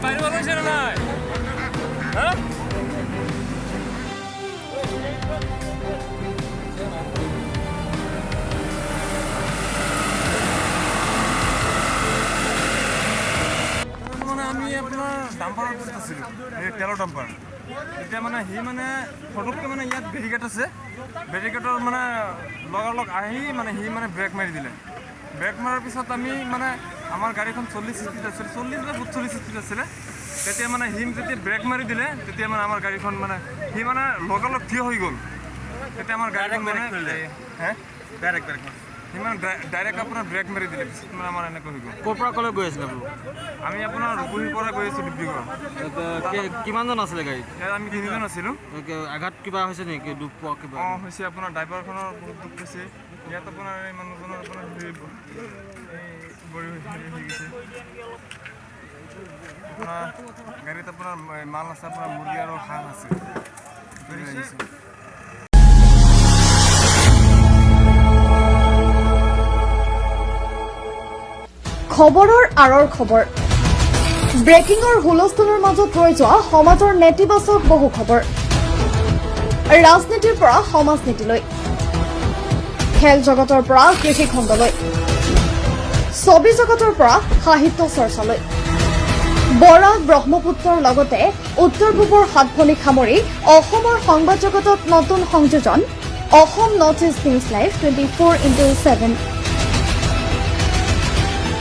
বাইৰে ভালো হয়েছে না হ্যাঁ মানে আমি আপনাৰ ডাম্পাৰ কৰতেছিল তেল ডাম্পাৰ এতিয়া মানে সি মানে ফটককৈ মানে ইয়াত বেৰিকেড আছে বেৰিকেডৰ মানে লগালগ আহি মানে সি মানে ব্ৰেক মাৰি দিলে ব্ৰেক মাৰাৰ পিছত আমি মানে আমাৰ গাড়ীখন 40 স্পীড আছিল 40 বা 40 স্পীড আছিলে তেতিয়া মানে সি যেতিয়া ব্ৰেক মাৰি দিলে তেতিয়া মানে আমাৰ গাড়ীখন মানে সি মানে লগালগ থিয় হৈ গ'ল তেতিয়া আমাৰ গাড়ীখন মানে হে ডাইৰেক্ট ব্ৰেক সি মানে ডাইৰেক্ট আপোনাৰ ব্ৰেক মাৰি দিলে পিছত মানে আমাৰ এনেকৈ হৈ গ'ল ক'ৰ পৰা ক'লৈ গৈ আছিলে আপুনি আমি আপোনাৰ ৰূপহীৰ পৰা গৈ আছোঁ ডিব্ৰুগড় কিমানজন আছিলে গাড়ীত ইয়াত আমি 3জন আছিলোঁ আঘাত কিবা হৈছে নেকি দুখ পোৱা কিবা অঁ হৈছে আপোনাৰ ড্ৰাইভাৰখনৰ বহুত দুখ পাইছে ইয়াত আপোনাৰ এই মানুহজনৰ আপোনাৰ বৰি হৈ গৈছে আপোনাৰ গাড়ীত আপোনাৰ মাল আছে আপোনাৰ মুৰ্গী আৰু হাঁহ আছে খবৰৰ আঁৰৰ খবৰ ব্ৰেকিংৰ হুলস্থুলৰ মাজত ৰৈ যোৱা সমাজৰ নেতিবাচক বহু খবৰ ৰাজনীতিৰ পৰা সমাজনীতিলৈ খেল জগতৰ পৰা কৃষি খণ্ডলৈ ছবি জগতৰ পৰা সাহিত্য চৰ্চালৈ বৰাক ব্ৰহ্মপুত্ৰৰ লগতে উত্তৰ পূবৰ সাতভনী সামৰি অসমৰ সংবাদ জগতত নতুন সংযোজন Assam north east news live 24/7